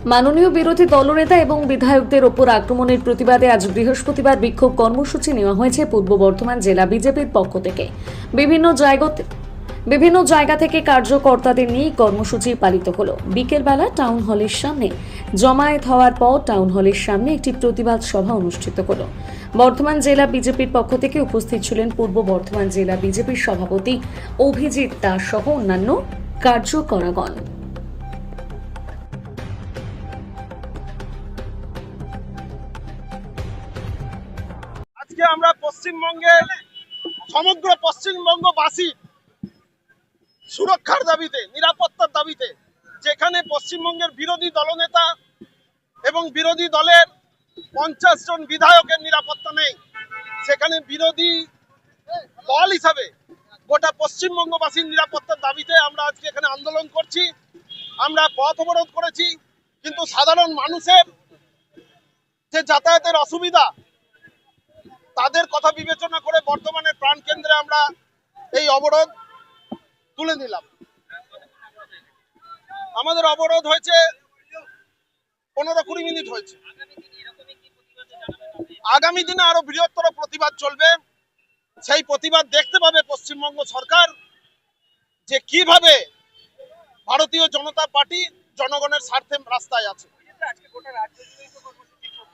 মাননীয় বিরোধী দলনেতা এবং বিধায়কদের ওপর আক্রমণের প্রতিবাদে আজ বৃহস্পতিবার বিক্ষোভ কর্মসূচি নেওয়া হয়েছে পূর্ব বর্ধমান জেলা বিজেপির পক্ষ থেকে। বিভিন্ন জায়গা থেকে কার্যকর্তাদের নিয়ে কর্মসূচি পালিত হলো। বিকেলবেলা টাউন হলের সামনে জমায়েত হওয়ার পর টাউন হলের সামনে একটি প্রতিবাদ সভা অনুষ্ঠিত হলো। বর্ধমান জেলা বিজেপির পক্ষ থেকে উপস্থিত ছিলেন পূর্ব বর্ধমান জেলা বিজেপির সভাপতি অভিজিৎ দাস সহ অন্যান্য কার্যকর্তাগণ। আজকে আমরা পশ্চিমবঙ্গের সমগ্র পশ্চিমবঙ্গবাসী সুরক্ষার দাবিতে, নিরাপত্তার দাবিতে, যেখানে পশ্চিমবঙ্গের বিরোধী দলনেতা এবং বিরোধী দলের 50 জন বিধায়কের নিরাপত্তা নেই, সেখানে বিরোধী দল হিসাবে গোটা পশ্চিমবঙ্গবাসীর নিরাপত্তার দাবিতে আমরা আজকে এখানে আন্দোলন করছি। আমরা পথ অবরোধ করেছি, কিন্তু সাধারণ মানুষের যে যাতায়াতের অসুবিধা, তাদের কথা বিবেচনা করে বর্তমানের প্রাণকেন্দ্রে আমরা এই অবরোধ তুলে নিলাম। আমাদের অবরোধ হয়েছে 15-20 মিনিট হয়েছে। আগামী দিনে আরো বৃহত্তর প্রতিবাদ চলবে। সেই প্রতিবাদ দেখতে পাবে পশ্চিমবঙ্গ সরকার যে কিভাবে ভারতীয় জনতা পার্টি জনগণের স্বার্থে রাস্তায় আছে।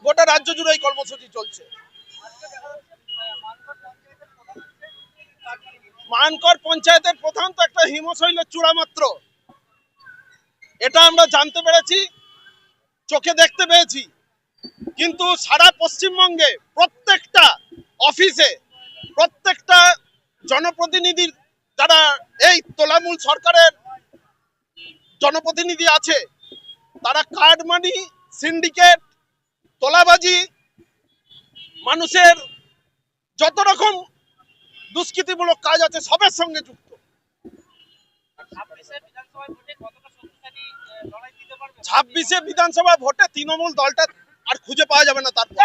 গোটা রাজ্য জুড়ে এই কর্মসূচি চলছে। মানকর পঞ্চায়েতের প্রধান তো একটা হিমশৈলের চূড়া মাত্র, এটা আমরা জানতে পেরেছি, চোখে দেখতে পেয়েছি, কিন্তু সারা পশ্চিমবঙ্গে প্রত্যেকটা অফিসে, প্রত্যেকটা জনপ্রতিনিধির, যারা এই তৃণমূল সরকারের জনপ্রতিনিধি আছে, তারা কার্ডমানি, সিন্ডিকেট, তোলাবাজি, মানুষের যত রকম দুষ্কৃতিমূলক কাজ আছে সবের সঙ্গে যুক্ত। 26শে বিধানসভা ভোটে তৃণমূল দলটা আর খুঁজে পাওয়া যাবে না। তারপর